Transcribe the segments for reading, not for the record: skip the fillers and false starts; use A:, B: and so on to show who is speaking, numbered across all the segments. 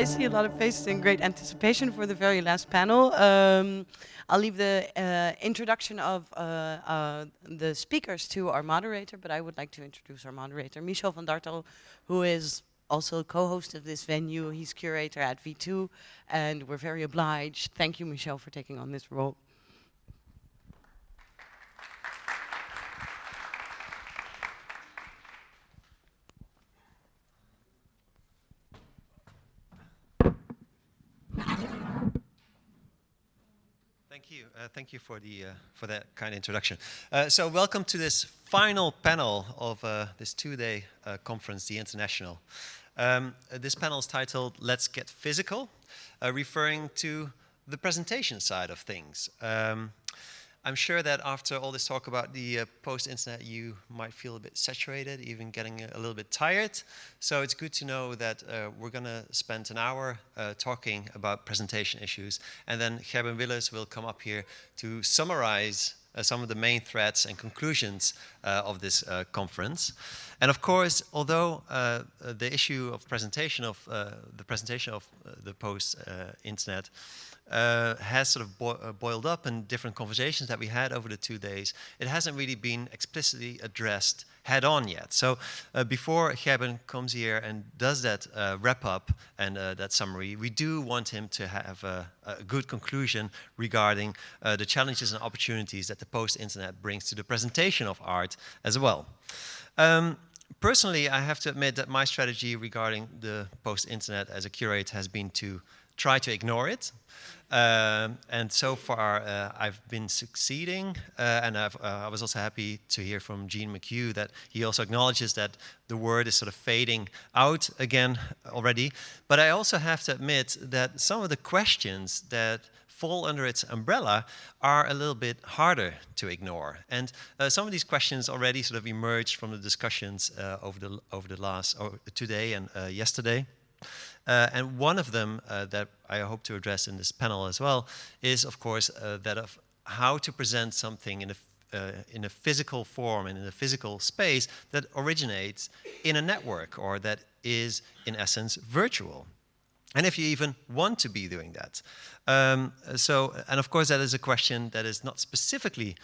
A: see a lot of faces in great anticipation for the very last panel. I'll leave the introduction of the speakers to our moderator, but I would like to introduce our moderator, Michel van Dartel, who is also co-host of this venue. He's curator at V2, and we're very obliged. Thank you, Michel, for taking on this role.
B: Thank you for that kind introduction. So welcome to this final panel of this two-day conference, the International. This panel is titled "Let's Get Physical," referring to the presentation side of things. I'm sure that after all this talk about the post-internet, you might feel a bit saturated, even getting a little bit tired. So it's good to know that we're going to spend an hour talking about presentation issues, and then Gerben Willers will come up here to summarize some of the main threads and conclusions of this conference. And of course, although the issue of presentation of the post-internet has sort of boiled up in different conversations that we had over the 2 days, it hasn't really been explicitly addressed head-on yet. So before Gerben comes here and does that wrap-up and that summary, we do want him to have a good conclusion regarding the challenges and opportunities that the post-internet brings to the presentation of art as well. Personally, I have to admit that my strategy regarding the post-internet as a curator has been to try to ignore it. And so far, I've been succeeding, and I was also happy to hear from Gene McHugh that he also acknowledges that the word is sort of fading out again already. But I also have to admit that some of the questions that fall under its umbrella are a little bit harder to ignore. And some of these questions already sort of emerged from the discussions over the last today and yesterday. And one of them that I hope to address in this panel as well is, of course, that of how to present something in a physical form and in a physical space that originates in a network or that is, in essence, virtual. And if you even want to be doing that. And of course, that is a question that is not specifically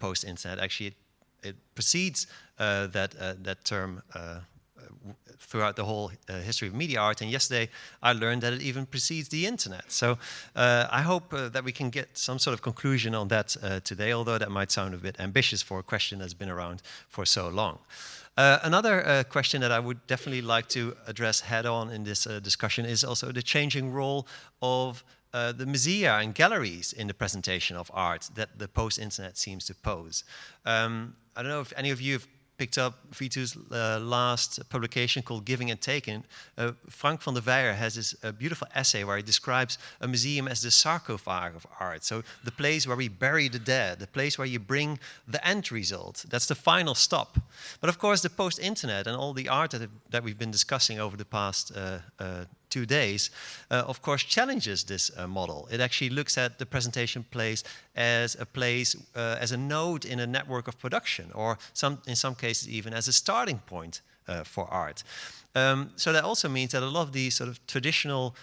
B: post-internet. Actually, it precedes that term throughout the whole history of media art. And yesterday, I learned that it even precedes the internet. So I hope that we can get some sort of conclusion on that today, although that might sound a bit ambitious for a question that's been around for so long. Another question that I would definitely like to address head-on in this discussion is also the changing role of the museum and galleries in the presentation of art that the post-internet seems to pose. I don't know if any of you have picked up V2's last publication called Giving and Taking. Frank van der Weijer has this beautiful essay where he describes a museum as the sarcophage of art. So the place where we bury the dead, the place where you bring the end result. That's the final stop. But of course, the post-internet and all the art that we've been discussing over the past 2 days, of course, challenges this model. It actually looks at the presentation place, as a node in a network of production, or in some cases even as a starting point for art. So that also means that a lot of these sort of traditional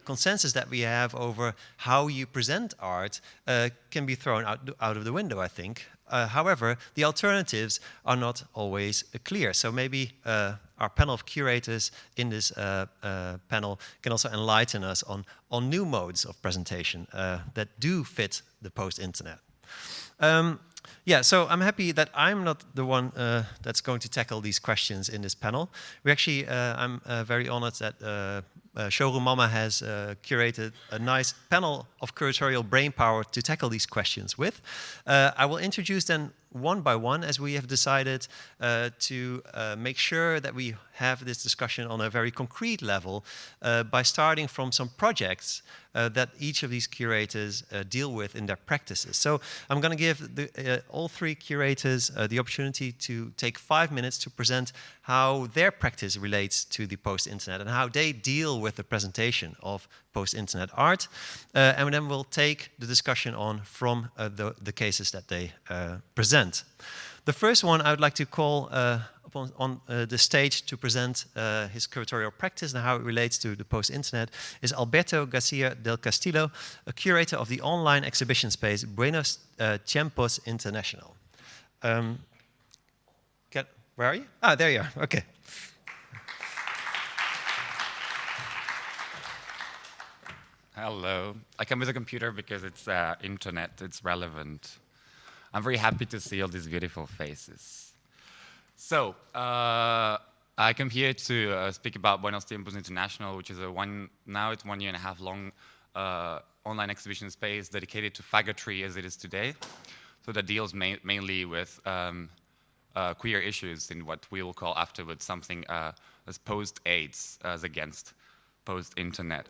B: consensus that we have over how you present art can be thrown out of the window, I think. However, the alternatives are not always clear. So maybe our panel of curators in this panel can also enlighten us on new modes of presentation that do fit the post-internet. Yeah, so I'm happy that I'm not the one that's going to tackle these questions in this panel. I'm very honored that Showroom Mama has curated a nice panel of curatorial brainpower to tackle these questions with. I will introduce them one by one, as we have decided to make sure that we have this discussion on a very concrete level by starting from some projects that each of these curators deal with in their practices. So I'm going to give all three curators the opportunity to take 5 minutes to present how their practice relates to the post-internet and how they deal with the presentation of post-internet art. And then we'll take the discussion on from the cases that they present. The first one I would like to call on the stage to present his curatorial practice and how it relates to the post-internet is Alberto García del Castillo, a curator of the online exhibition space Buenos Tiempos International. Where are you? Ah, there you are. Okay.
C: Hello. I come with a computer because it's internet, it's relevant. I'm very happy to see all these beautiful faces. So, I come here to speak about Buenos Tiempos International, which is now it's 1 year and a half long online exhibition space dedicated to faggotry as it is today. So that deals mainly with queer issues in what we will call afterwards something as post-AIDS, as against post-internet.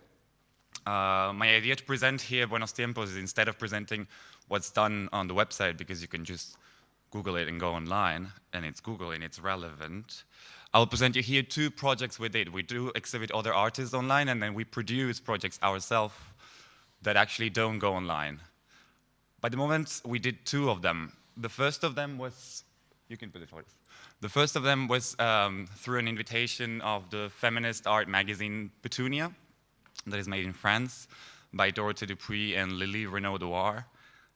C: My idea to present here Buenos Tiempos is instead of presenting what's done on the website, because you can just Google it and go online, and it's Google and it's relevant, I'll present you here 2 projects we did. We do exhibit other artists online, and then we produce projects ourselves that actually don't go online. By the moment, we did 2 of them. The first of them was, you can put it forward. The first of them was through an invitation of the feminist art magazine Petunia, that is made in France by Dorothée Dupuy and Lily Renaud-Douar.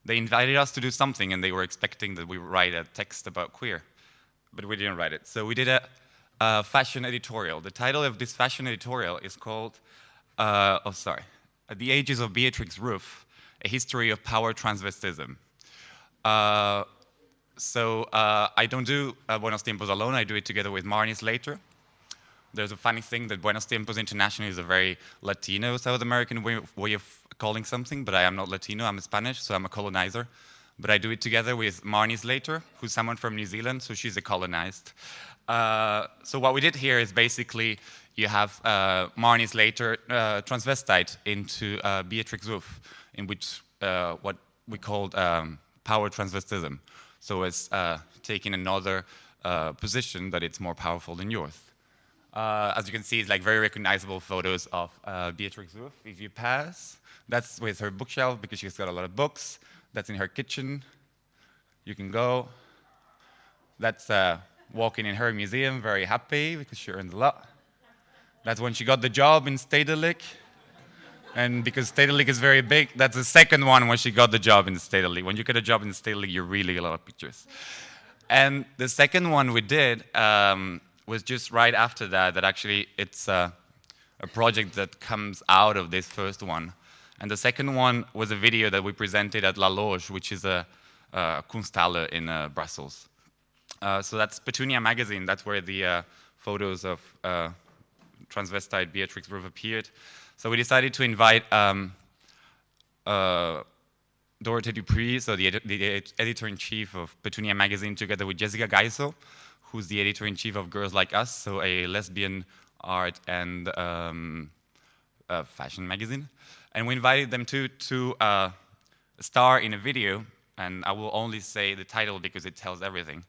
C: They invited us to do something, and they were expecting that we would write a text about queer, but we didn't write it. So we did a fashion editorial. The title of this fashion editorial is called, The Ages of Beatrix Ruth, A History of Power Transvestism. I don't do Buenos Tiempos alone, I do it together with Marnie Slater. There's a funny thing that Buenos Tiempos International is a very Latino, South American way of calling something, but I am not Latino, I'm Spanish, so I'm a colonizer. But I do it together with Marnie Slater, who's someone from New Zealand, so she's a colonized. So what we did here is basically you have Marnie Slater transvestite into Beatrix Ruth, in which what we called power transvestism. So it's taking another position that it's more powerful than yours. As you can see, it's like very recognizable photos of Beatrix Ruth. If you pass, that's with her bookshelf because she's got a lot of books. That's in her kitchen. You can go. That's walking in her museum, very happy because she earns a lot. That's when she got the job in Stedelijk. And because Stedelijk is very big, that's the second one when she got the job in Stedelijk. When you get a job in Stedelijk, you really get a lot of pictures. And the second one we did was just right after that actually it's a project that comes out of this first one. And the second one was a video that we presented at La Loge, which is a Kunsthalle in Brussels. So that's Petunia magazine, that's where the photos of transvestite Beatrix Ruth appeared. So we decided to invite Dorothée Dupuy, so the editor-in-chief of Petunia magazine, together with Jessica Geisel, who's the editor-in-chief of Girls Like Us, so a lesbian art and fashion magazine. And we invited them to star in a video, and I will only say the title because it tells everything.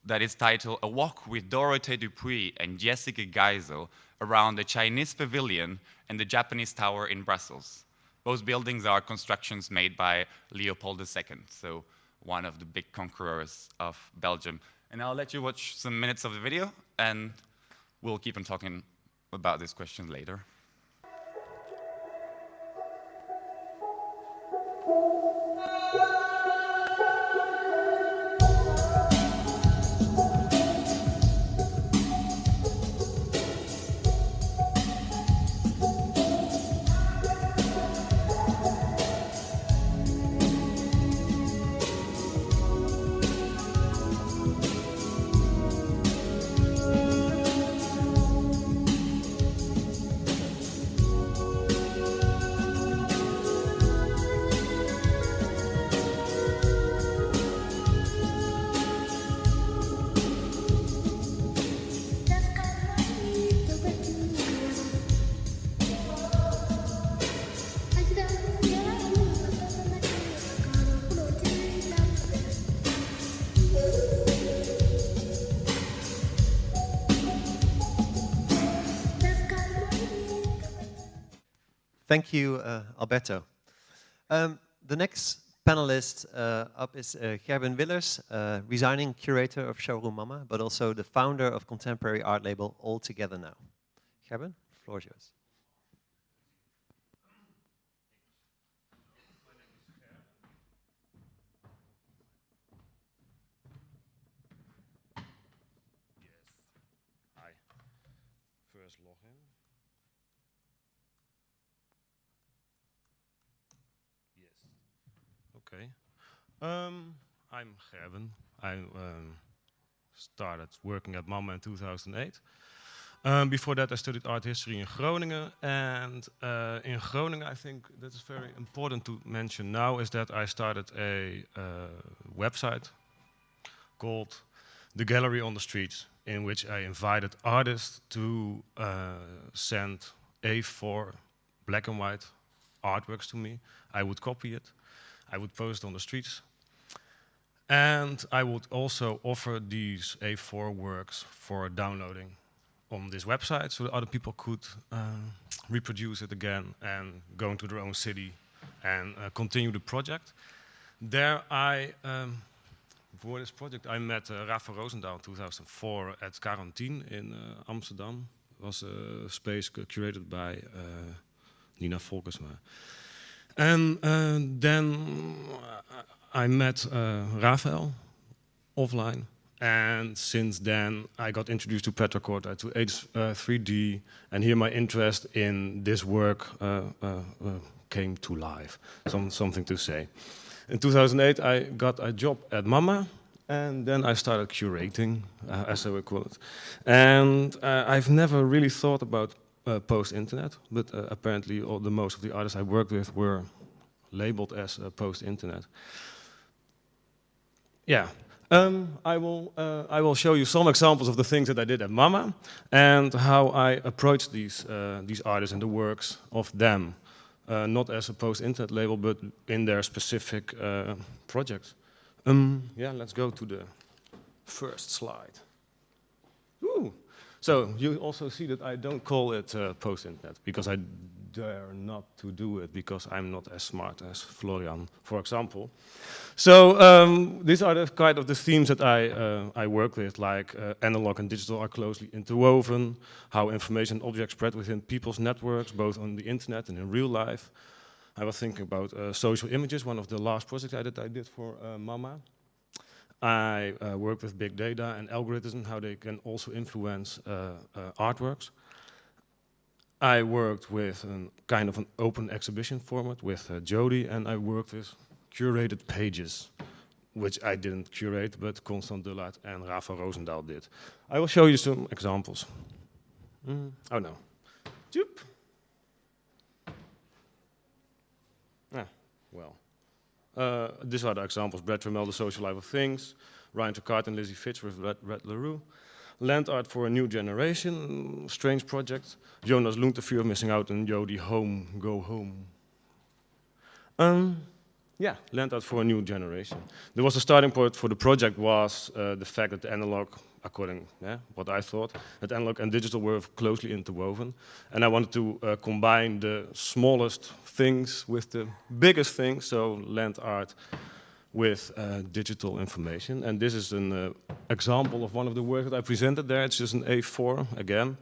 C: That is titled A Walk with Dorothée Dupuy and Jessica Geisel around the Chinese Pavilion and the Japanese Tower in Brussels. Both buildings are constructions made by Leopold II, so one of the big conquerors of Belgium. And I'll let you watch some minutes of the video, and we'll keep on talking about this question later.
B: Thank you, Alberto. The next panelist up is Gerben Willers, resigning curator of Showroom Mama, but also the founder of contemporary art label All Together Now. Gerben, the floor is yours.
D: I first log in. Yes. Okay. I'm Gerben. I started working at Mama in 2008. Before that, I studied art history in Groningen. And in Groningen, I think that is very important to mention now, is that I started a website called The Gallery on the Streets, in which I invited artists to send A4 black and white artworks to me. I would copy it. I would post it on the streets. And I would also offer these A4 works for downloading on this website so that other people could reproduce it again and go into their own city and continue the project. There for this project I met Rafa Roosendaal in 2004 at Quarantine in Amsterdam. It was a space curated by Nina Volkersma. And then I met Rafael offline. And since then, I got introduced to Petracorta, to H3D, and here my interest in this work came to life. Something to say. In 2008, I got a job at Mama, and then I started curating, as I would call it. And I've never really thought about post-internet, but apparently most of the artists I worked with were labeled as post-internet. Yeah. I will show you some examples of the things that I did at Mama and how I approached these artists and the works of them, not as a post-internet label, but in their specific projects. Yeah, let's go to the first slide. Ooh. So you also see that I don't call it post-internet because I dare not to do it because I'm not as smart as Florian, for example. So these are the kind of the themes that I work with, like analog and digital are closely interwoven, how information and objects spread within people's networks, both on the internet and in real life. I was thinking about social images, one of the last projects I did for Mama. I work with big data and algorithms, how they can also influence artworks. I worked with a kind of an open exhibition format with Jody, and I worked with curated pages, which I didn't curate, but Constant Dullaert and Rafa Roosendaal did. I will show you some examples. Oh no. Joop. Well. These are the examples. Brett Vermel, The Social Life of Things, Ryan Tocart and Lizzie Fitch with Red LaRue, Land Art for a New Generation, strange project, Jonas Lund, Fear of Missing Out, and Jody Home, Go Home. Yeah, Land Art for a New Generation. There was a starting point for the project was the fact that the analog, according what I thought, that analog and digital were closely interwoven. And I wanted to combine the smallest things with the biggest things, so land art with digital information. And this is an example of one of the works that I presented there. It's just an A4 again.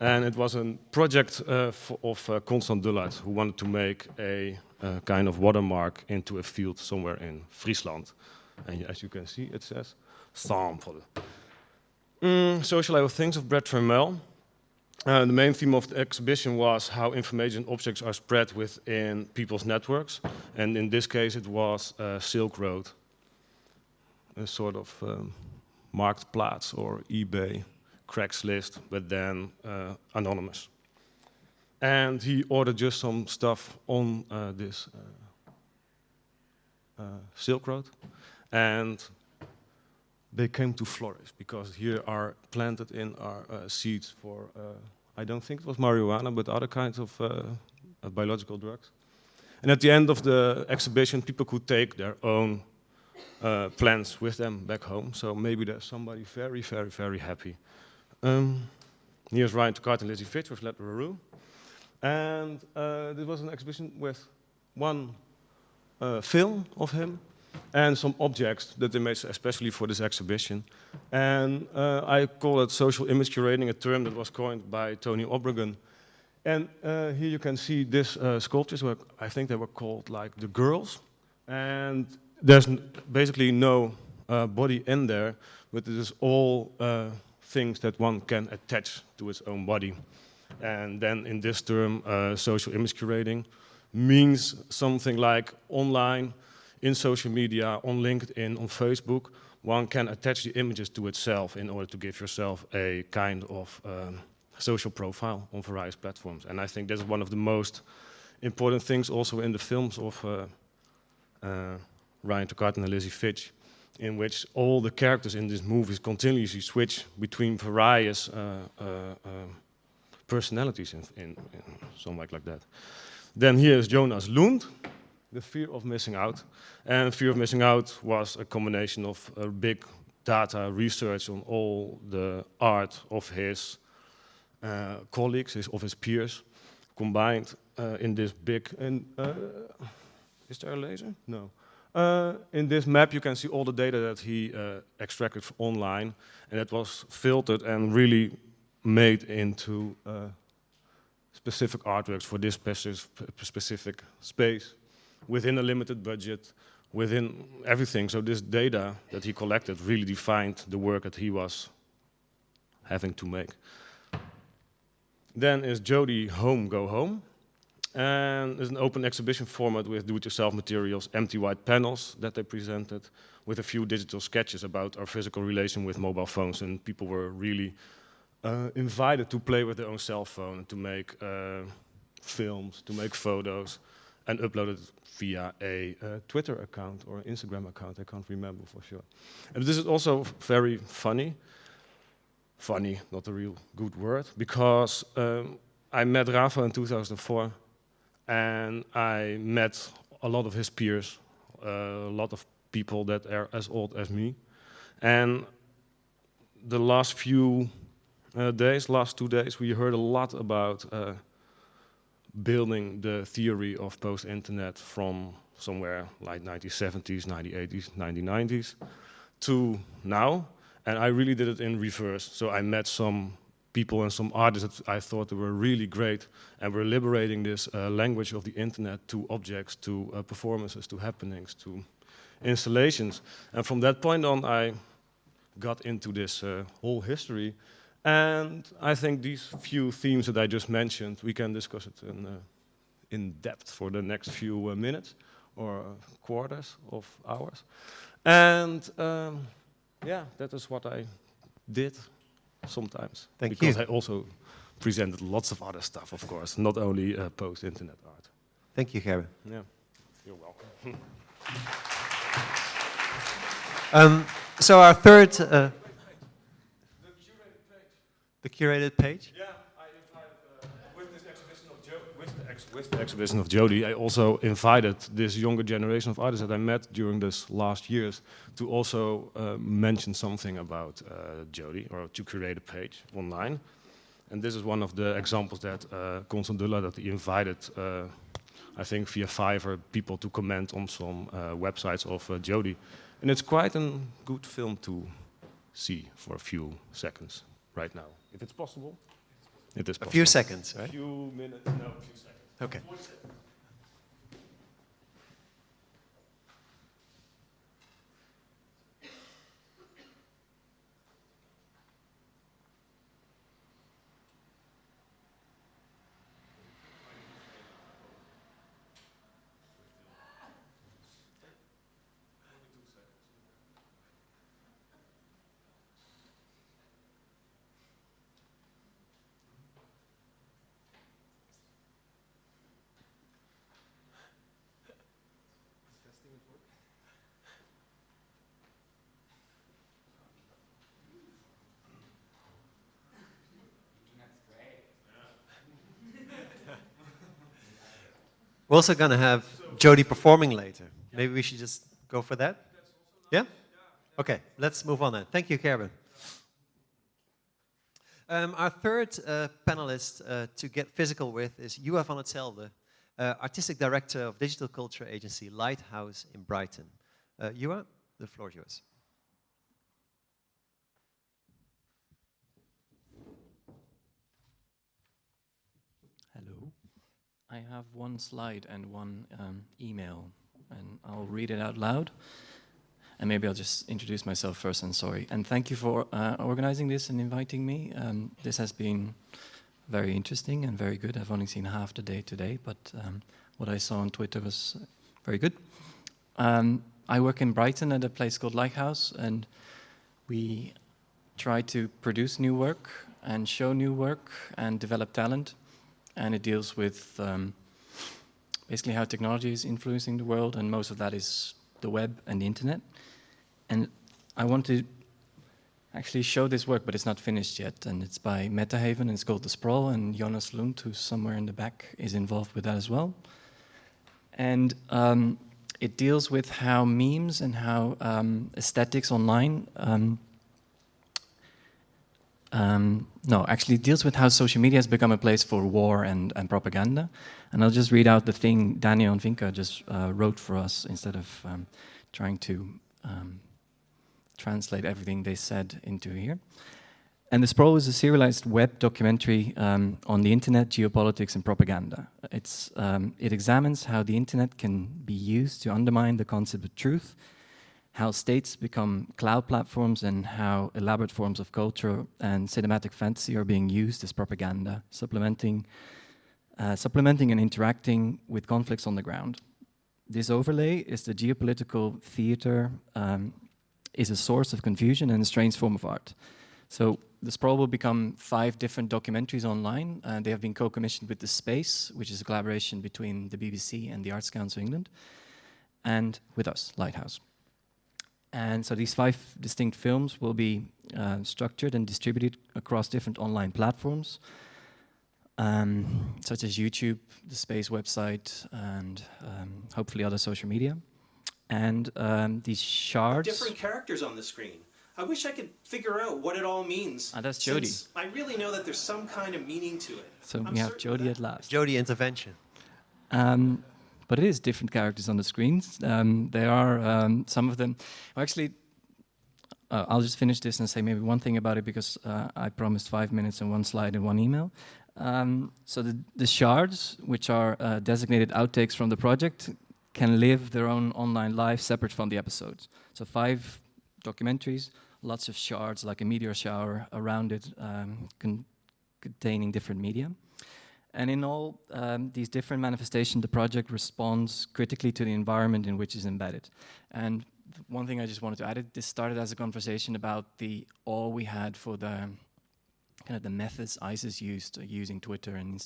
D: And it was a project of Constant Dullaert, who wanted to make a kind of watermark into a field somewhere in Friesland. And as you can see, it says sample. Social Life of Things of Brett Vermel. The main theme of the exhibition was how information objects are spread within people's networks. And in this case, it was Silk Road, a sort of Marktplaats or eBay, Craigslist, but then anonymous. And he ordered just some stuff on this Silk Road. And they came to flourish because here are planted in our seeds for, I don't think it was marijuana, but other kinds of biological drugs. And at the end of the exhibition, people could take their own plants with them back home. So maybe there's somebody very, very, very happy. Here's Ryan Tocart and Lizzie Fitch with Red LaRue. And this was an exhibition with one film of him and some objects that they made especially for this exhibition. And I call it social image curating, a term that was coined by Tony Obregon. And here you can see these sculptures, where I think they were called like the girls. And there's basically no body in there, but it is all things that one can attach to its own body. And then in this term, social image curating means something like online, in social media, on LinkedIn, on Facebook, one can attach the images to itself in order to give yourself a kind of social profile on various platforms. And I think that's one of the most important things also in the films of Ryan Tuckart and Lizzie Fitch, in which all the characters in these movies continuously switch between various personalities in something like that. Then here is Jonas Lund, the fear of missing out. And fear of missing out was a combination of big data research on all the art of his colleagues, of his peers, combined in this big... is there a laser? No. In this map you can see all the data that he extracted online, and it was filtered and really made into specific artworks for this specific space, within a limited budget, within everything. So this data that he collected really defined the work that he was having to make. Then is Jody Home Go Home. And it's an open exhibition format with do-it-yourself materials, empty white panels that they presented, with a few digital sketches about our physical relation with mobile phones. And people were really invited to play with their own cell phone, to make films, to make photos, and upload it via a Twitter account or an Instagram account. I can't remember for sure. And this is also very funny. Funny, not a real good word, because I met Rafa in 2004. And I met a lot of his peers, a lot of people that are as old as me. And the last few days, last 2 days, we heard a lot about building the theory of post-internet from somewhere like 1970s, 1980s, 1990s to now. And I really did it in reverse. So I met some people and some artists that I thought they were really great, and were liberating this language of the internet to objects, to performances, to happenings, to installations. And from that point on, I got into this whole history. And I think these few themes that I just mentioned, we can discuss it in depth for the next few minutes or quarters of hours. And yeah, that is what I did. Sometimes. Because I also presented lots of other stuff, of course, not only post-internet art.
B: Thank you, Gerben.
D: Yeah, you're welcome.
B: So our third...
D: The curated page.
B: The curated page?
D: Yeah, I invited, with the exhibition of Jody, I also invited this younger generation of artists that I met during this last years to also mention something about Jody, or to create a page online. And this is one of the examples that Constandulla, that he invited, I think via Fiverr, people to comment on some websites of Jody. And it's quite a good film to see for a few seconds right now, if it's possible. It is possible.
B: A few seconds, right?
D: A few minutes, no, a few seconds.
B: Okay. We're also going to have Jody performing later. Maybe we should just go for that? Yeah? Okay, let's move on then. Thank you, Gerben. Our third panelist to get physical with is Juha van Zelfde. Artistic Director of digital culture agency Lighthouse in Brighton. Juha, the floor is yours.
E: Hello. I have one slide and one email, and I'll read it out loud. And maybe I'll just introduce myself first, and sorry. And thank you for organizing this and inviting me. This has been very interesting and very good. I've only seen half the day today, but what I saw on Twitter was very good. I work in Brighton at a place called Lighthouse, and we try to produce new work and show new work and develop talent. And it deals with basically how technology is influencing the world, and most of that is the web and the internet. And I want to actually show this work, but it's not finished yet. And it's by MetaHaven, and it's called The Sprawl, and Jonas Lund, who's somewhere in the back, is involved with that as well. And it deals with how memes and how aesthetics online actually deals with how social media has become a place for war and propaganda. And I'll just read out the thing Daniel and Vinka just wrote for us instead of trying to translate everything they said into here. And The Sprawl is a serialized web documentary on the internet, geopolitics, and propaganda. It examines how the internet can be used to undermine the concept of truth, how states become cloud platforms, and how elaborate forms of culture and cinematic fantasy are being used as propaganda, supplementing and interacting with conflicts on the ground. This overlay is the geopolitical theater is a source of confusion and a strange form of art. So The Sprawl will become 5 different documentaries online. They have been co-commissioned with The Space, which is a collaboration between the BBC and the Arts Council England, and with us, Lighthouse. And so these 5 distinct films will be structured and distributed across different online platforms, such as YouTube, the Space website, and hopefully other social media. And these shards...
F: Different characters on the screen. I wish I could figure out what it all means.
E: That's Jody.
F: I really know that there's some kind of meaning to it.
E: So we have Jody at last.
B: Jody intervention.
E: But it is different characters on the screens. There are some of them... Well, actually, I'll just finish this and say maybe one thing about it, because I promised 5 minutes and 1 slide and 1 email. So the shards, which are designated outtakes from the project, can live their own online life separate from the episodes. So 5 documentaries, lots of shards, like a meteor shower around it, containing different media. And in all these different manifestations, the project responds critically to the environment in which it's embedded. And one thing I just wanted to add, this started as a conversation about the awe we had for the kind of the methods ISIS used using Twitter and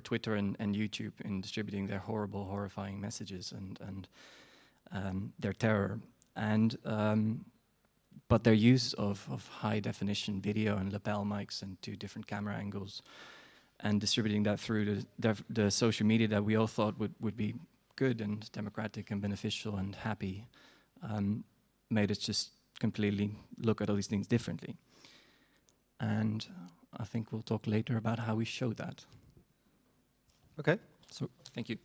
E: Twitter and YouTube in distributing their horrible, horrifying messages and their terror. And but their use of high definition video and lapel mics and 2 different camera angles, and distributing that through the social media that we all thought would be good and democratic and beneficial and happy, made us just completely look at all these things differently. And I think we'll talk later about how we show that.
B: Okay.
E: So, thank you.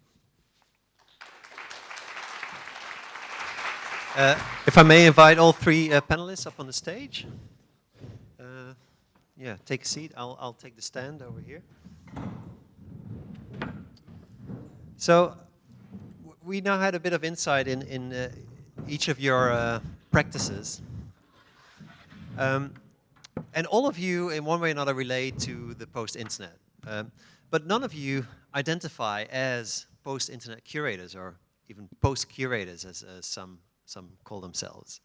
B: If I may invite all 3 panelists up on the stage. Yeah, take a seat. I'll take the stand over here. So we now had a bit of insight in each of your practices. And all of you, in one way or another, relate to the post-internet. But none of you identify as post-internet curators, or even post-curators, as some call themselves.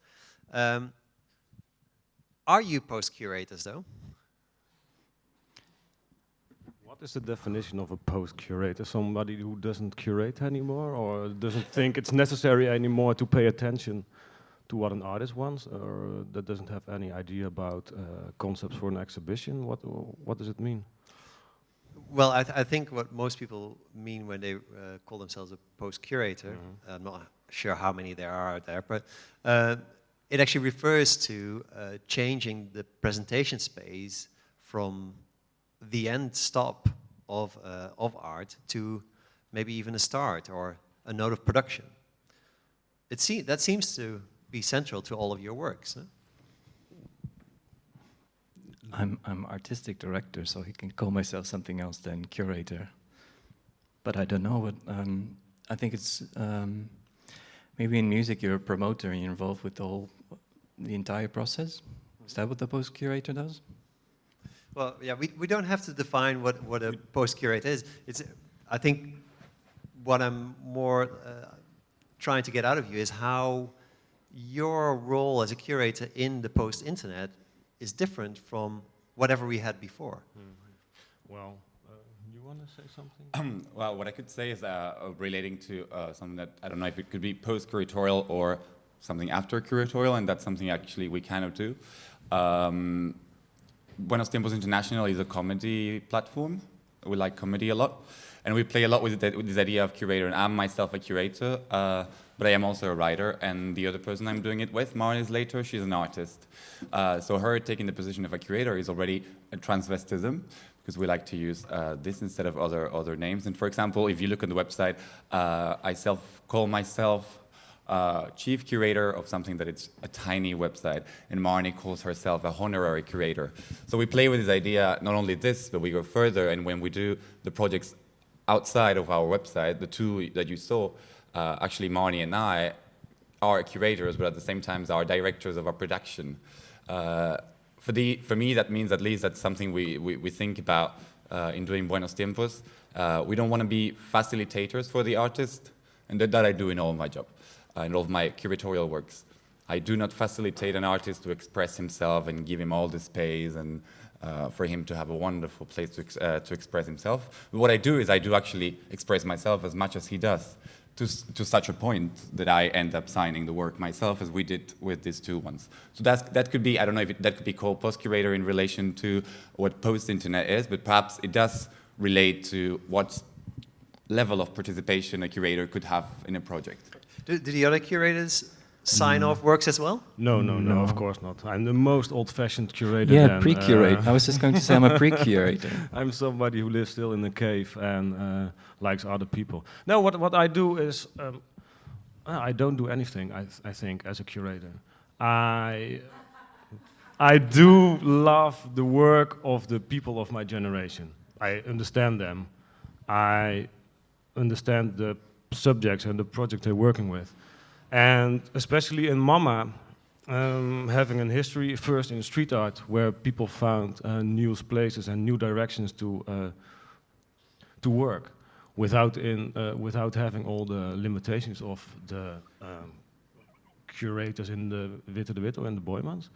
B: Are you post-curators, though?
D: What is the definition of a post-curator? Somebody who doesn't curate anymore, or doesn't think it's necessary anymore to pay attention to what an artist wants, or that doesn't have any idea about concepts for an exhibition? What does it mean?
B: Well, I think what most people mean when they call themselves a post-curator, I'm not sure how many there are out there, but it actually refers to changing the presentation space from the end stop of art to maybe even a start or a note of production. That seems to be central to all of your works. Huh?
E: I'm artistic director, so I can call myself something else than curator. But I don't know what. I think it's maybe in music you're a promoter and you're involved with the entire process. Is that what the post curator does?
B: Well, yeah, we don't have to define what a post curator is. I think what I'm more trying to get out of you is how your role as a curator in the post internet is different from whatever we had before.
D: Well, you want to say something?
C: Well, what I could say is relating to something that, I don't know if it could be post-curatorial or something after curatorial, and that's something actually we kind of do. Buenos Tiempos International is a comedy platform. We like comedy a lot, and we play a lot with this idea of curator, and I'm myself a curator, but I am also a writer, and the other person I'm doing it with, Marni's later, she's an artist. So her taking the position of a curator is already a transvestism, because we like to use this instead of other names. And for example, if you look on the website, I call myself chief curator of something that it's a tiny website, and Marnie calls herself a honorary curator. So we play with this idea, not only this, but we go further, and when we do the projects outside of our website, the two that you saw, actually Marnie and I are curators, but at the same time are directors of our production. For me, that means at least that's something we think about in doing Buenos Tiempos. We don't want to be facilitators for the artist, and that I do in all of my job, in all of my curatorial works. I do not facilitate an artist to express himself and give him all the space and for him to have a wonderful place to express himself. But what I do is I do actually express myself as much as he does, to such a point that I end up signing the work myself, as we did with these two ones. So that could be, I don't know if that could be called post-curator in relation to what post-internet is, but perhaps it does relate to what level of participation a curator could have in a project.
B: Do the other curators sign off works as well?
D: No, of course not. I'm the most old-fashioned curator.
E: Yeah, pre-curate. I was just going to say I'm a pre-curator.
D: I'm somebody who lives still in a cave and likes other people. No, what I do is I don't do anything. I think as a curator, I do love the work of the people of my generation. I understand them. I understand the subjects and the project they're working with. And especially in MoMA, having a history first in street art, where people found new places and new directions to work, without having all the limitations of the curators in the Witte de Witte and the Boymans.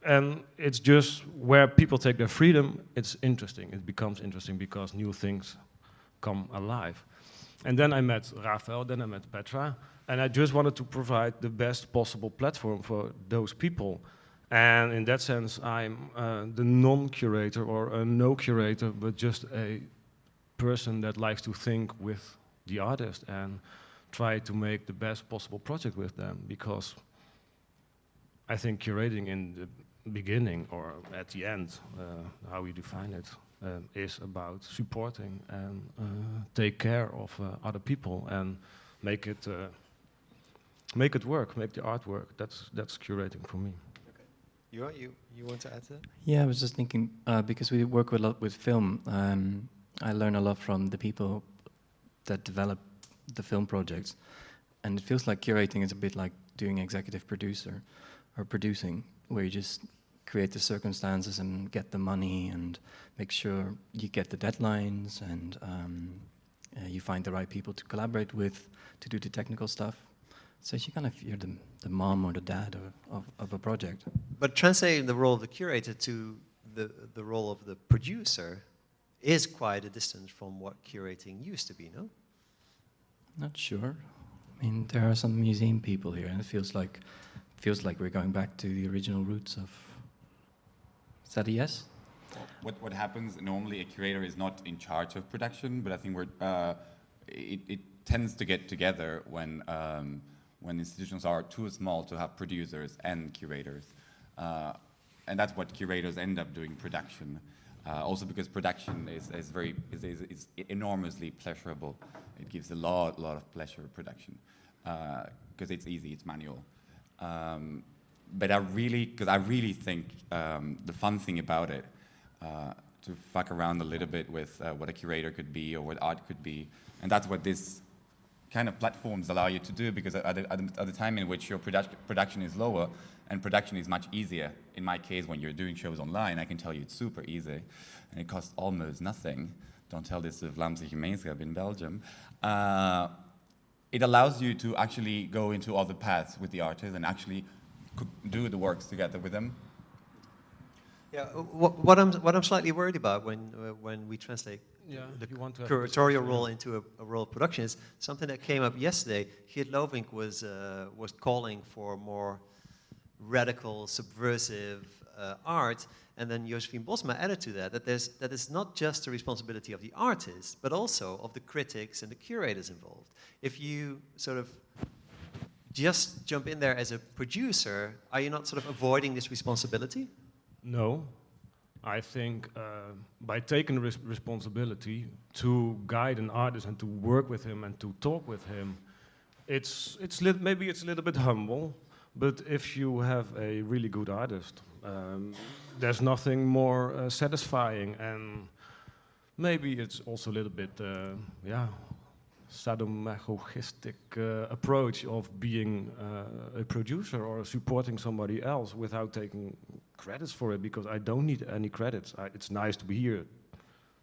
D: And it's just where people take their freedom. It's interesting. It becomes interesting because new things come alive. And then I met Rafael, then I met Petra, and I just wanted to provide the best possible platform for those people. And in that sense, I'm the non-curator or a no curator, but just a person that likes to think with the artist and try to make the best possible project with them, because I think curating in the beginning or at the end, how we define it, is about supporting and take care of other people and make it work, make the art work. That's curating for me.
B: Okay. You want to add to that?
E: Yeah, I was just thinking, because we work a lot with film, I learn a lot from the people that develop the film projects. And it feels like curating is a bit like doing executive producer or producing, where you just create the circumstances and get the money and make sure you get the deadlines and you find the right people to collaborate with to do the technical stuff. So you're the mom or the dad of a project.
B: But translating the role of the curator to the role of the producer is quite a distance from what curating used to be, no?
E: Not sure. I mean, there are some museum people here, and it feels like we're going back to the original roots of. Is that a yes?
C: What happens normally? A curator is not in charge of production, but I think it tends to get together when institutions are too small to have producers and curators, and that's what curators end up doing: production. Also because production is enormously pleasurable. It gives a lot of pleasure production because it's easy, it's manual. But I really think the fun thing about it, to fuck around a little bit with what a curator could be or what art could be, and that's what this kind of platforms allow you to do, because at the time in which your production is lower and production is much easier. In my case, when you're doing shows online, I can tell you it's super easy and it costs almost nothing. Don't tell this to Vlaamse Gemeenschap in Belgium. It allows you to actually go into other paths with the artist and actually do the works together with them.
B: Yeah, what I'm slightly worried about when we translate the curatorial role into a role of production is something that came up yesterday. Geert Lovink was calling for more radical, subversive art, and then Josephine Bosma added to that that it's not just the responsibility of the artist, but also of the critics and the curators involved. If you sort of just jump in there as a producer, are you not sort of avoiding this responsibility?
D: No. I think by taking responsibility to guide an artist and to work with him and to talk with him, maybe it's a little bit humble, but if you have a really good artist, there's nothing more satisfying, and maybe it's also a little bit, sadomasochistic approach of being a producer or supporting somebody else without taking credits for it, because I don't need any credits. It's nice to be here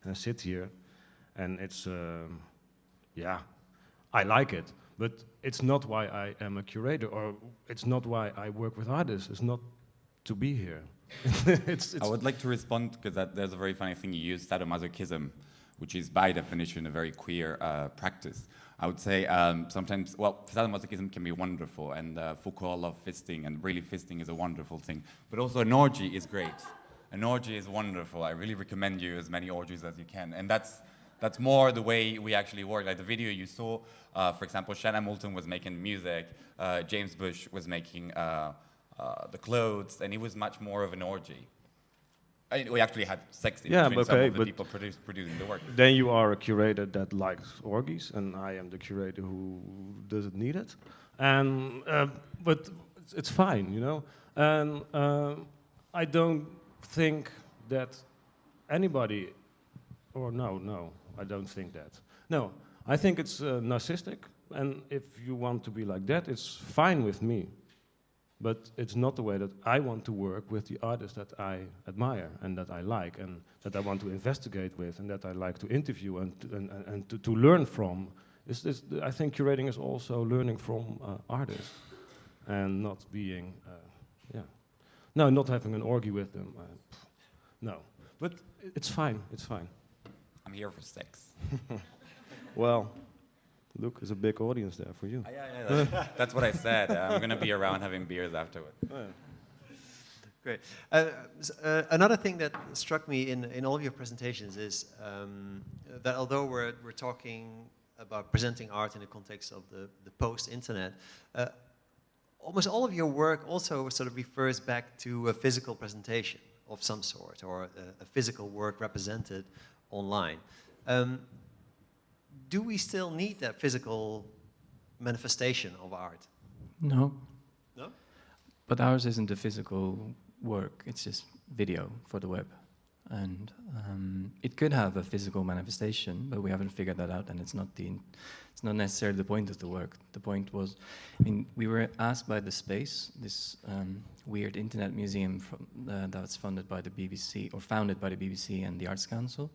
D: and sit here, and it's, I like it, but it's not why I am a curator, or it's not why I work with artists. It's not to be here. it's
C: I would like to respond, because there's a very funny thing you use, sadomasochism, which is by definition a very queer practice. I would say sometimes, sadomasochism can be wonderful, and Foucault loved fisting, and really fisting is a wonderful thing. But also an orgy is great. An orgy is wonderful. I really recommend you as many orgies as you can. And that's more the way we actually work. Like the video you saw, for example, Shanna Moulton was making music, James Bush was making the clothes, and it was much more of an orgy. We actually had sex in between some of the people producing the work.
D: Then you are a curator that likes orgies, and I am the curator who doesn't need it. And but it's fine, you know. And I don't think that anybody, or no, I don't think that. No, I think it's narcissistic, and if you want to be like that, it's fine with me. But it's not the way that I want to work with the artists that I admire and that I like and that I want to investigate with and that I like to interview and to learn from. I think curating is also learning from artists and not being, no, not having an orgy with them. No, but it's fine, it's fine.
C: I'm here for sex.
D: Well, look, there's a big audience there for you.
C: That's what I said. I'm going to be around having beers afterward.
B: Great. Another thing that struck me in all of your presentations is that although we're talking about presenting art in the context of the post-internet, almost all of your work also sort of refers back to a physical presentation of some sort, or a physical work represented online. Do we still need that physical manifestation of art?
E: No.
B: No?
E: But ours isn't a physical work, it's just video for the web. And it could have a physical manifestation, but we haven't figured that out, and it's not necessarily the point of the work. The point was, we were asked by The Space, this weird internet museum that's funded by the BBC, or founded by the BBC and the Arts Council,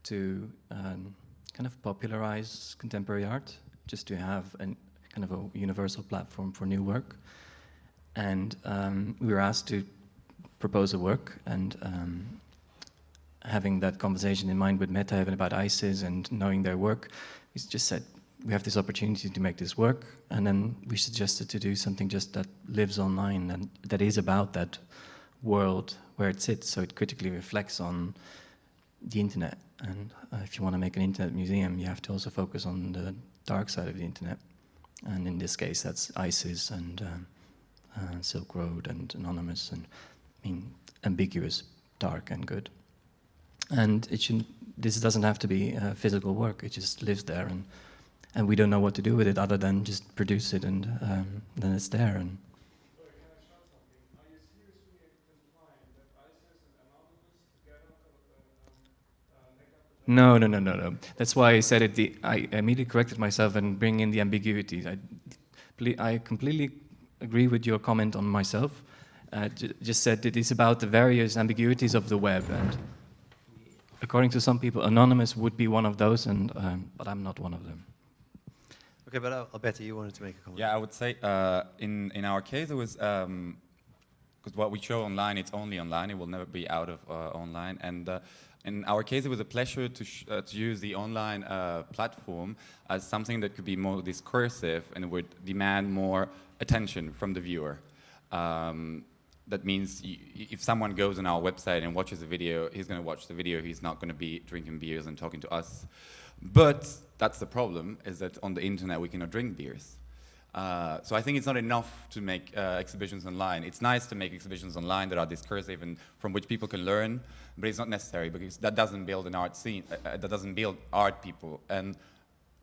E: to kind of popularize contemporary art, just to have kind of a universal platform for new work. And we were asked to propose a work, and having that conversation in mind with Metahaven about ISIS and knowing their work, we just said, we have this opportunity to make this work, and then we suggested to do something just that lives online and that is about that world where it sits, so it critically reflects on the internet. And if you want to make an internet museum, you have to also focus on the dark side of the internet. And in this case, that's ISIS and Silk Road and Anonymous, and ambiguous, dark and good. and this doesn't have to be physical work. It just lives there, and we don't know what to do with it other than just produce it, and then it's there. And no. That's why I said it. I immediately corrected myself and bring in the ambiguities. I completely agree with your comment on myself. Just said it is about the various ambiguities of the web, and according to some people, anonymous would be one of those, and but I'm not one of them.
B: Okay, but Alberto, you wanted to make a comment.
C: Yeah, I would say in our case it was because what we show online, it's only online. It will never be out of online. And in our case, it was a pleasure to use the online platform as something that could be more discursive and would demand more attention from the viewer. That means if someone goes on our website and watches a video, he's going to watch the video. He's not going to be drinking beers and talking to us. But that's the problem, is that on the internet we cannot drink beers. So I think it's not enough to make exhibitions online. It's nice to make exhibitions online that are discursive and from which people can learn, but it's not necessary because that doesn't build an art scene, that doesn't build art people. And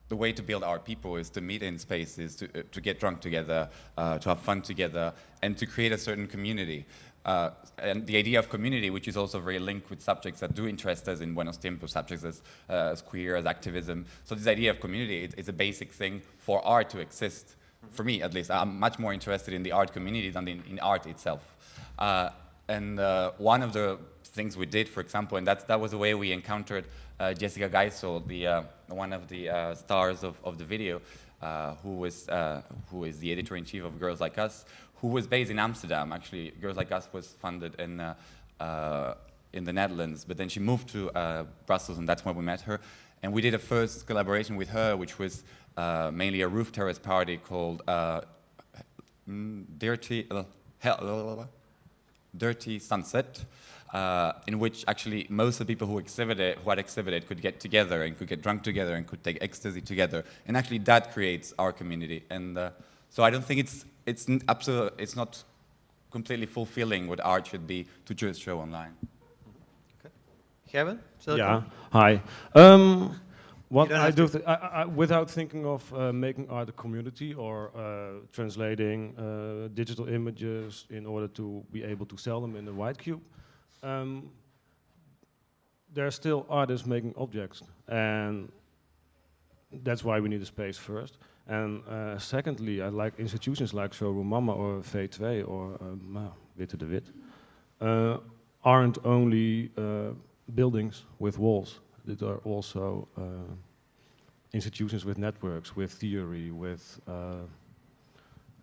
C: the way to build art people is to meet in spaces, to get drunk together, to have fun together, and to create a certain community. And the idea of community, which is also very linked with subjects that do interest us in Buenos Tiempos, subjects as queer, as activism. So this idea of community is a basic thing for art to exist. For me, at least, I'm much more interested in the art community than in art itself. And one of the things we did, for example, and that was the way we encountered Jessica Geisel, one of the stars of the video, who is the editor-in-chief of Girls Like Us, who was based in Amsterdam. Actually, Girls Like Us was funded in the Netherlands, but then she moved to Brussels, and that's when we met her. And we did a first collaboration with her, which was mainly a roof terrace party called Dirty Sunset, in which actually most of the people who had exhibited could get together and could get drunk together and could take ecstasy together. And actually that creates our community. And so I don't think it's not completely fulfilling what art should be to just show online.
B: Okay. Gerben?
D: Yeah, hi. What I do, without thinking of making art a community or translating digital images in order to be able to sell them in the white cube, there are still artists making objects, and that's why we need a space first. And secondly, I like institutions like Showroom Mama or V2 or Witte de Wit aren't only buildings with walls. That are also institutions with networks, with theory, with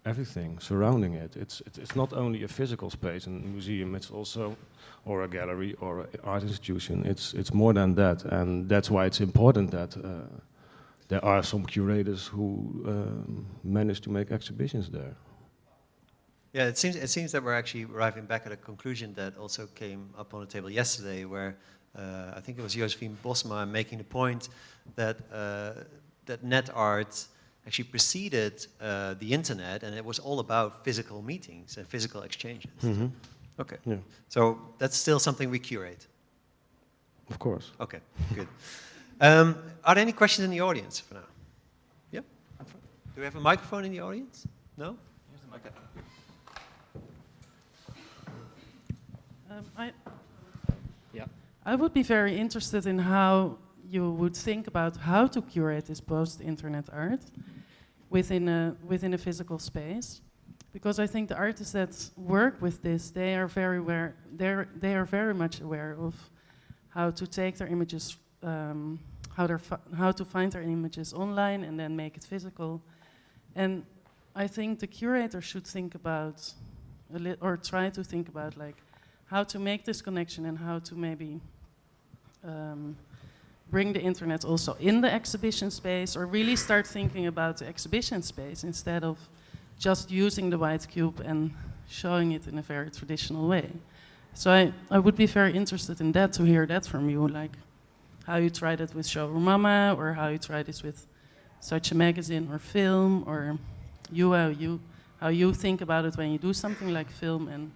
D: everything surrounding it. It's not only a physical space in a museum, it's also, or a gallery, or an art institution. It's more than that, and that's why it's important that there are some curators who manage to make exhibitions there.
B: Yeah, it seems that we're actually arriving back at a conclusion that also came up on the table yesterday, where I think it was Josephine Bosma making the point that that net art actually preceded the internet, and it was all about physical meetings and physical exchanges.
D: Mm-hmm.
B: Okay.
D: Yeah.
B: So that's still something we curate.
D: Of course.
B: Okay, good. Are there any questions in the audience for now? Yeah. Do we have a microphone in the audience? No. Here's the microphone.
G: I would be very interested in how you would think about how to curate this post-internet art within a physical space, because I think the artists that work with this, they are very much aware of how to take their images, how to find their images online and then make it physical. And I think the curator should think about or try to think about like how to make this connection and how to maybe bring the internet also in the exhibition space, or really start thinking about the exhibition space instead of just using the white cube and showing it in a very traditional way. So I would be very interested in that, to hear that from you, like how you tried it with Showroom Mama, or how you tried this with such a magazine or film, or how you think about it when you do something like film and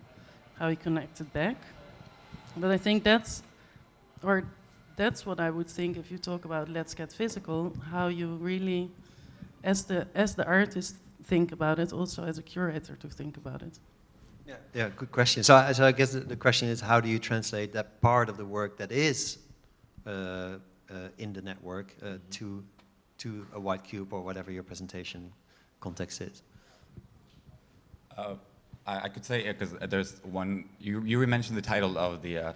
G: how you connect it back. But I think that's or that's what I would think if you talk about let's get physical, how you really, as the artist, think about it, also as a curator to think about it.
B: Yeah, good question. So I guess the question is, how do you translate that part of the work that is in the network to a white cube or whatever your presentation context is?
C: I could say, because there's one, you mentioned the title of the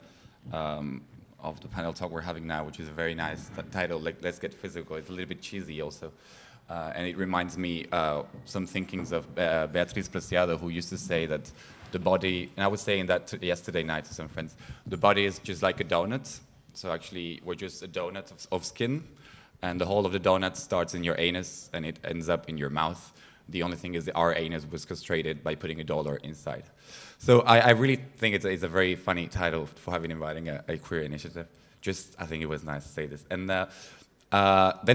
C: panel talk we're having now, which is a very nice title, like Let's Get Physical. It's a little bit cheesy also. And it reminds me some thinkings of Beatriz Preciado, who used to say that the body, and I was saying that yesterday night to some friends, the body is just like a donut. So actually, we're just a donut of skin, and the whole of the donut starts in your anus, and it ends up in your mouth. The only thing is that our anus was castrated by putting $1 inside. So I really think it's a very funny title for having inviting a queer initiative. I think it was nice to say this. And then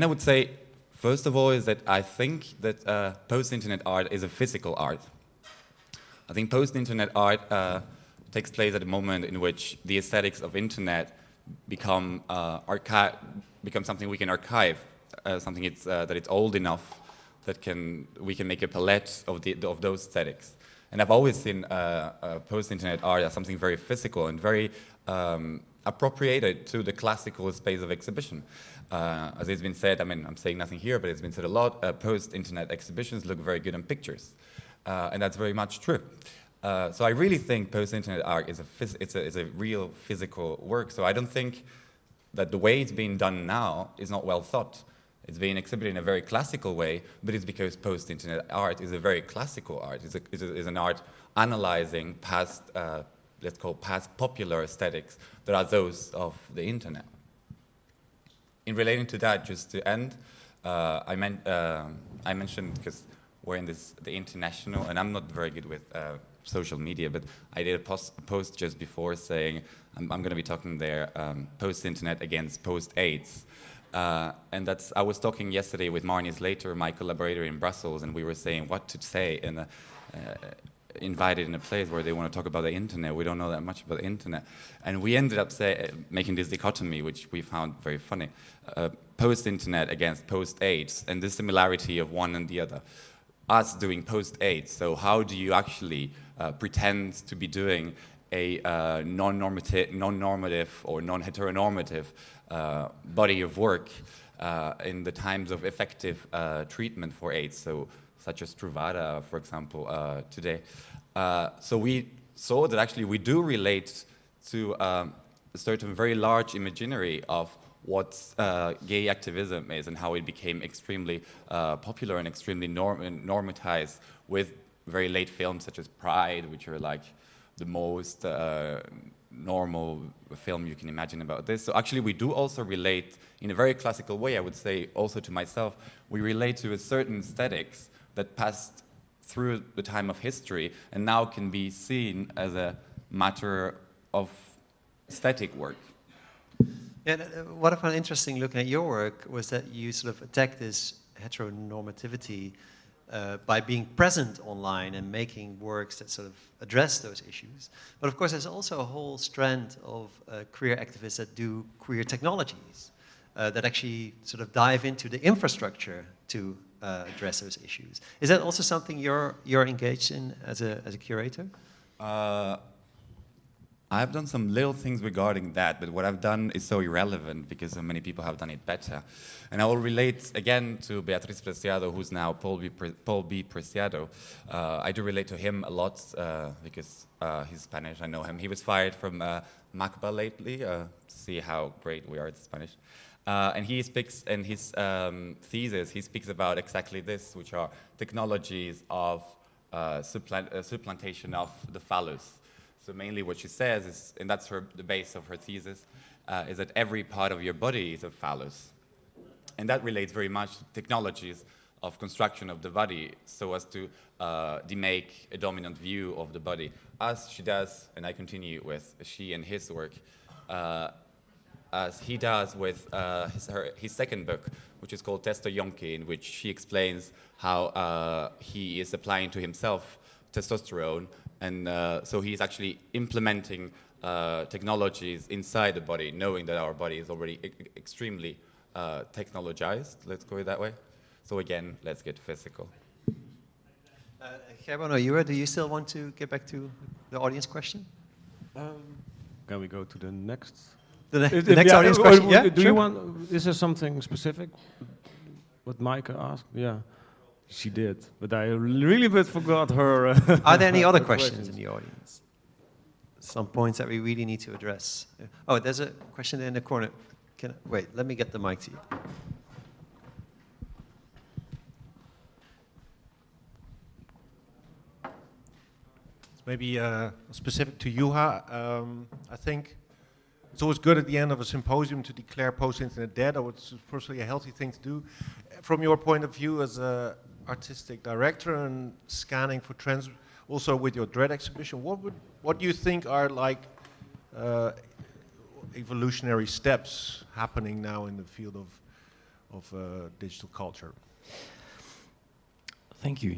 C: I would say, first of all, is that I think that post-internet art is a physical art. I think post-internet art takes place at a moment in which the aesthetics of internet become something we can archive, something that it's old enough that we can make a palette of those aesthetics. And I've always seen post-internet art as something very physical and very appropriated to the classical space of exhibition. As it's been said, I mean, I'm saying nothing here, but it's been said a lot, post-internet exhibitions look very good on pictures. And that's very much true. So I really think post-internet art is a real physical work. So I don't think that the way it's being done now is not well thought. It's being exhibited in a very classical way, but it's because post-internet art is a very classical art. It's an art analyzing past, let's call past popular aesthetics that are those of the internet. In relating to that, just to end, I mentioned, because we're in the International, and I'm not very good with social media, but I did a post just before saying I'm going to be talking there post-internet against post-AIDS. And I was talking yesterday with Marnies Later, my collaborator in Brussels, and we were saying what to say and invited in a place where they want to talk about the internet. We don't know that much about the internet. And we ended up making this dichotomy, which we found very funny. Post-internet against post-AIDS, and the similarity of one and the other. Us doing post-AIDS, so how do you actually pretend to be doing a non-normative or non-heteronormative body of work in the times of effective treatment for AIDS, so such as Truvada, for example, today. So we saw that actually we do relate to a certain very large imaginary of what gay activism is and how it became extremely popular and extremely normatized with very late films such as Pride, which are like the most normal film you can imagine about this. So actually we do also relate in a very classical way, I would say also to myself, we relate to a certain aesthetics that passed through the time of history and now can be seen as a matter of aesthetic work.
B: Yeah, what I found interesting looking at your work was that you sort of attack this heteronormativity by being present online and making works that sort of address those issues. But of course, there's also a whole strand of queer activists that do queer technologies that actually sort of dive into the infrastructure to address those issues. Is that also something you're engaged in as a curator?
C: I've done some little things regarding that, but what I've done is so irrelevant because so many people have done it better. And I will relate again to Beatriz Preciado, who's now Paul B. Preciado. I do relate to him a lot because he's Spanish, I know him. He was fired from MACBA lately, to see how great we are at Spanish. And he speaks in his thesis, he speaks about exactly this, which are technologies of supplantation of the phallus. So mainly what she says is, and that's the base of her thesis, is that every part of your body is a phallus. And that relates very much to technologies of construction of the body so as to demake a dominant view of the body. As she does, and I continue with she and his work, as he does with his second book, which is called Testo Yonke, in which she explains how he is applying to himself testosterone, and so he's actually implementing technologies inside the body, knowing that our body is already extremely technologized, let's go it that way. So again, let's get physical.
B: Gerben or Juha, do you still want to get back to the audience question?
D: Can we go to the next?
B: The next audience question, yeah?
D: Do you want, is there something specific? What Maaike asked? Yeah, she did, but I really bit forgot her.
B: Are there any other questions in the audience? Some points that we really need to address. Oh, there's a question there in the corner. Wait, let me get the mic to you.
H: Maybe specific to Juha, I think it's always good at the end of a symposium to declare post-internet dead, or it's personally a healthy thing to do. From your point of view as an artistic director and scanning for trends, also with your Dread exhibition, what do you think are like evolutionary steps happening now in the field of digital culture?
E: Thank you.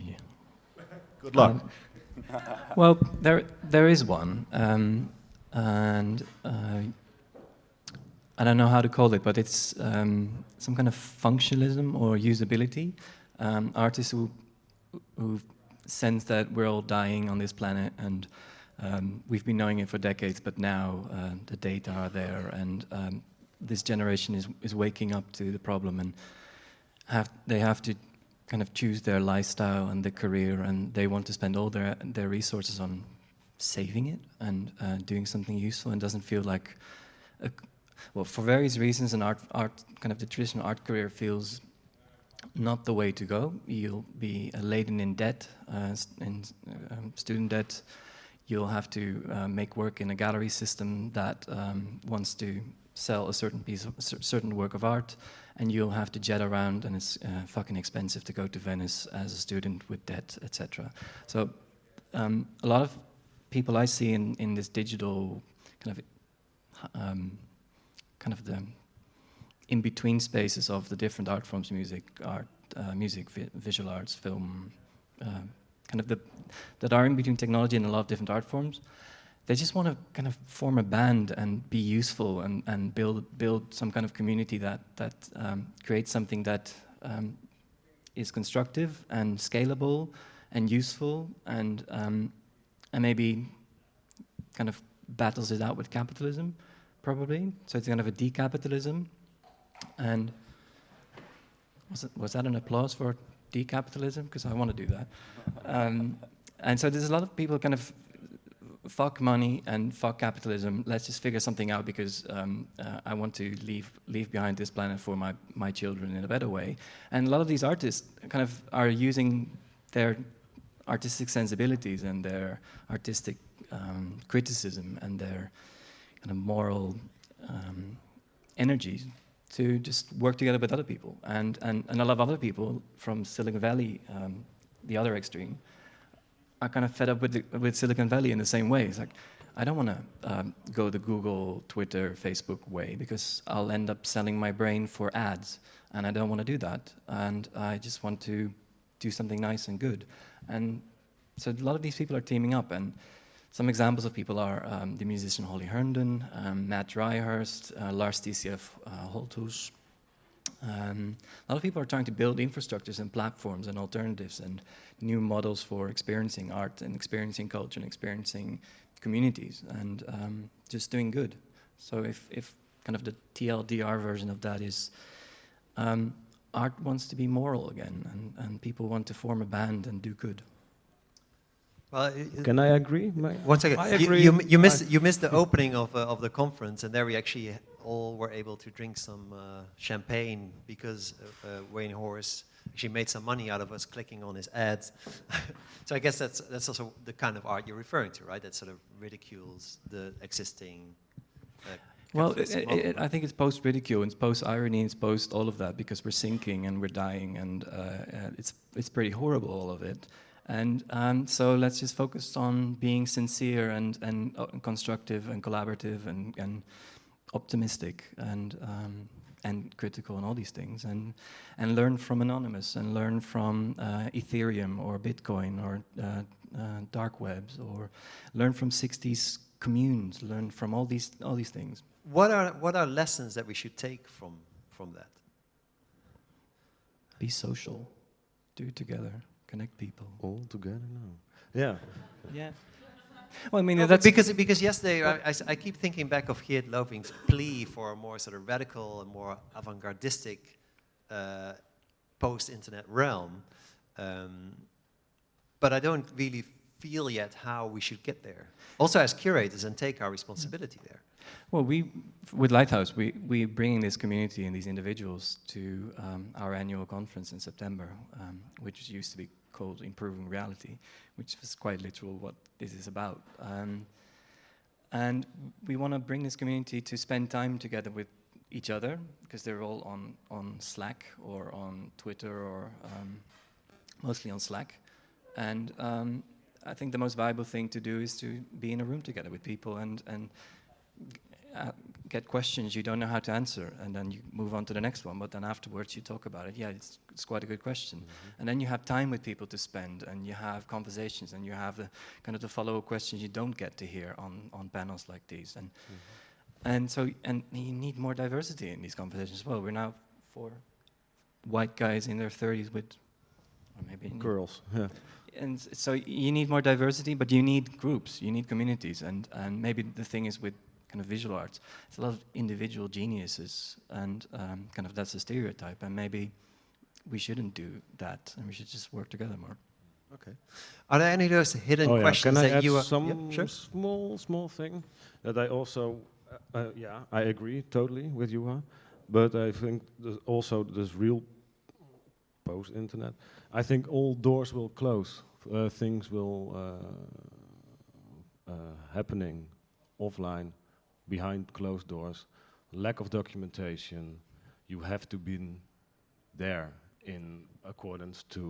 H: Good luck.
E: Well, there is one, and I don't know how to call it, but it's some kind of functionalism or usability. Artists who sense that we're all dying on this planet, and we've been knowing it for decades, but now the data are there, and this generation is waking up to the problem, and they have to kind of choose their lifestyle and their career, and they want to spend all their resources on saving it and doing something useful, and doesn't feel like, well, for various reasons, an art kind of the traditional art career feels not the way to go. You'll be laden in debt, student debt. You'll have to make work in a gallery system that wants to sell a certain work of art, and you'll have to jet around, and it's fucking expensive to go to Venice as a student with debt, etc. So a lot of people I see in this digital kind of the in-between spaces of the different art forms, music, visual arts, film, that are in between technology and a lot of different art forms. They just want to kind of form a band and be useful and build some kind of community that creates something that is constructive and scalable and useful and maybe kind of battles it out with capitalism, probably. So it's kind of a decapitalism. And was that an applause for decapitalism? Because I want to do that. And so there's a lot of people kind of fuck money and fuck capitalism. Let's just figure something out because I want to leave behind this planet for my children in a better way. And a lot of these artists kind of are using their artistic sensibilities and their artistic criticism and their kind of moral energies to just work together with other people. And a lot of other people from Silicon Valley, the other extreme, are kind of fed up with Silicon Valley in the same way. It's like, I don't want to go the Google, Twitter, Facebook way because I'll end up selling my brain for ads, and I don't want to do that. And I just want to do something nice and good. And so a lot of these people are teaming up, and some examples of people are the musician Holly Herndon, Matt Dryhurst, Lars TCF Holthus. A lot of people are trying to build infrastructures and platforms and alternatives and new models for experiencing art and experiencing culture and experiencing communities and just doing good. So if kind of the TLDR version of that is art wants to be moral again and people want to form a band and do good.
H: Well, can I agree?
B: One second.
H: I agree.
B: You missed the opening of the conference, and there we actually all were able to drink some champagne because Wayne Horse actually made some money out of us clicking on his ads. So I guess that's also the kind of art you're referring to, right? That sort of ridicules the existing.
E: Well, I think it's post-ridicule, it's post-irony, it's post all of that because we're sinking and we're dying, and it's pretty horrible, all of it. And so let's just focus on being sincere and constructive and collaborative and optimistic and critical and all these things, and learn from Anonymous and learn from Ethereum or Bitcoin or dark webs, or learn from 60s commune, to learn from all these things.
B: What are lessons that we should take from that?
E: Be social, do it together, connect people.
D: All together now. Yeah.
E: Yeah. Well, I mean,
B: No,
E: that's
B: because yesterday I keep thinking back of Geert Loving's plea for a more sort of radical and more avant-gardistic post-internet realm, but I don't really feel yet how we should get there. Also, as curators, and take our responsibility there.
E: well, with Lighthouse, we're bringing this community and these individuals to our annual conference in September, which used to be called Improving Reality, which is quite literal what this is about. And we want to bring this community to spend time together with each other, because they're all on Slack or on Twitter, or mostly on Slack. And I think the most valuable thing to do is to be in a room together with people and get questions you don't know how to answer, and then you move on to the next one, but then afterwards you talk about it. Yeah, it's quite a good question. Mm-hmm. And then you have time with people to spend, and you have conversations, and you have the kind of the follow-up questions you don't get to hear on panels like these. And and so you need more diversity in these conversations as well. We're now 4 white guys in their 30s with, or maybe
D: Girls. Yeah.
E: and so you need more diversity, but you need groups, you need communities, and maybe the thing is with kind of visual arts, it's a lot of individual geniuses, and kind of that's a stereotype, and maybe we shouldn't do that, and we should just work together more.
B: Okay. Are there any of those hidden questions
D: Can I
B: that
D: add
B: you are?
D: some
B: Yep, sure.
D: small thing that I also, I agree totally with Juha, but I think also this real post-internet, I think all doors will close, things will happening offline, behind closed doors, lack of documentation. You have to be there in accordance to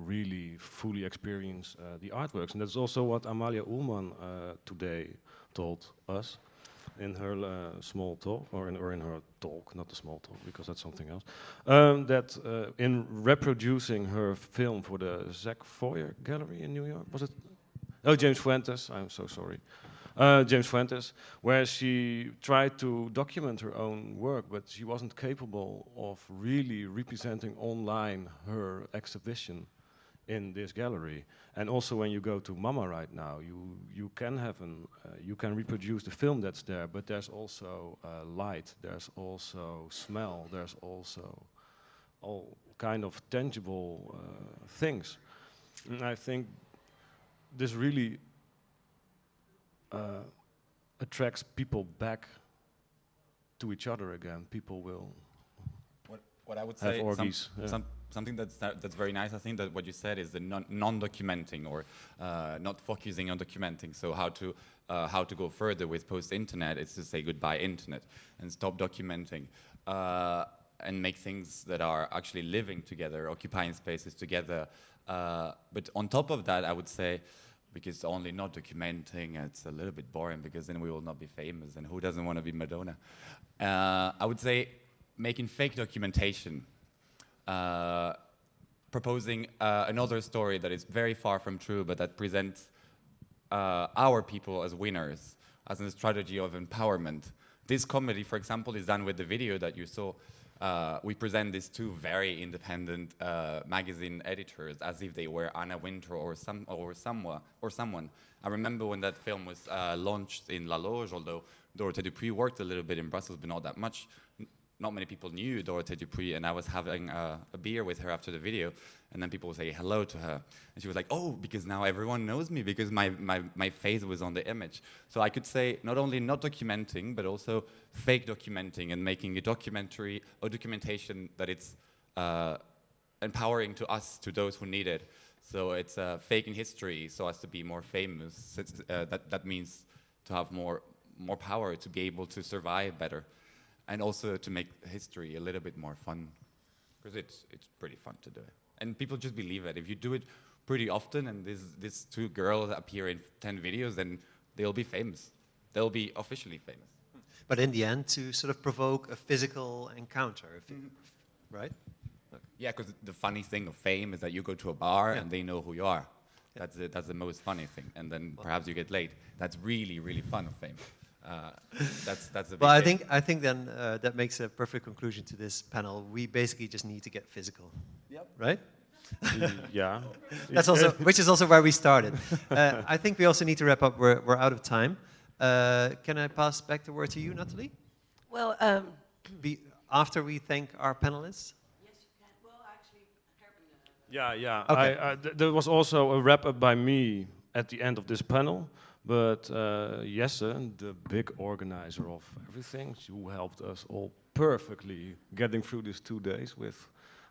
D: really fully experience the artworks. And that's also what Amalia Ullman today told us in her small talk, or in her talk, not the small talk, because that's something else, that in reproducing her film for the Zach Foyer Gallery in New York, was it? Oh, James Fuentes, I'm so sorry. James Fuentes, where she tried to document her own work, but she wasn't capable of really representing online her exhibition in this gallery. And also, when you go to MoMA right now, you can have you can reproduce the film that's there, but there's also light, there's also smell, there's also all kind of tangible things. And I think this really attracts people back to each other again. People will
C: what I would
D: have
C: say,
D: orgies.
C: something that's very nice. I think that what you said is the non-documenting, or not focusing on documenting. So how to go further with post-internet is to say goodbye internet and stop documenting, and make things that are actually living together, occupying spaces together. But on top of that, I would say, because only not documenting, it's a little bit boring, because then we will not be famous, and who doesn't want to be Madonna? I would say making fake documentation, proposing another story that is very far from true, but that presents our people as winners, as a strategy of empowerment. This comedy, for example, is done with the video that you saw. We present these 2 very independent magazine editors as if they were Anna Wintour or someone. I remember when that film was launched in La Loge, although Dorothée Dupuis worked a little bit in Brussels, but not that much. Not many people knew Dorothée Dupuis, and I was having a beer with her after the video, and then people would say hello to her. And she was like, oh, because now everyone knows me, because my face was on the image. So I could say not only not documenting, but also fake documenting, and making a documentary or documentation that it's empowering to us, to those who need it. So it's faking history so as to be more famous. That means to have more power, to be able to survive better. And also to make history a little bit more fun, because it's pretty fun to do it. And people just believe it. If you do it pretty often, and these 2 girls appear in 10 videos, then they'll be famous. They'll be officially famous.
B: But in the end, to sort of provoke a physical encounter, right?
C: Yeah, because the funny thing of fame is that you go to a bar and they know who you are. That's the most funny thing. And then perhaps you get late. That's really, really fun of fame. That's the big
B: Well,
C: thing.
B: I think then that makes a perfect conclusion to this panel. We basically just need to get physical.
C: Yep.
B: Right?
D: Yeah.
B: That's also, which is also where we started. I think we also need to wrap up. We're out of time. Can I pass back the word to you, Nathalie?
A: Well,
B: After we thank our panelists?
A: yes, you can. Well, actually, Gerben.
D: Yeah.
B: Okay.
D: There was also a wrap up by me at the end of this panel, but Jesse, the big organizer of everything, you helped us all perfectly getting through these 2 days with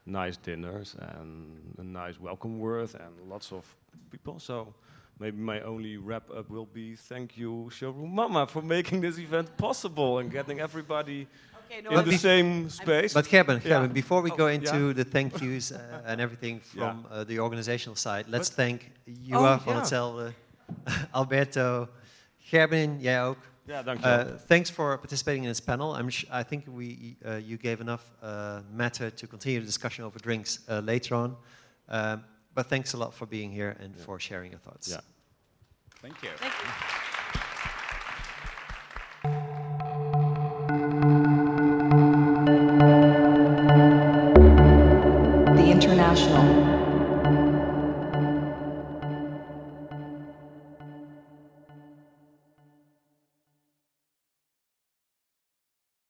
D: nice dinners and a nice welcome word and lots of people. So maybe my only wrap up will be thank you, Showroom Mama, for making this event possible and getting everybody in the same space.
B: But Gerben,
D: Yeah.
B: before we go into
D: yeah.
B: the thank yous and everything from the organizational side, let's thank Juha
D: Oh,
B: van
D: yeah.
B: Zelfde, Alberto, Gerben, jij ook.
D: Ja, dankjewel.
B: Thanks for participating in this panel. I think you gave enough matter to continue the discussion over drinks later on. But thanks a lot for being here and for sharing your thoughts.
D: Yeah.
C: Thank you.
A: Thank you.
I: The International.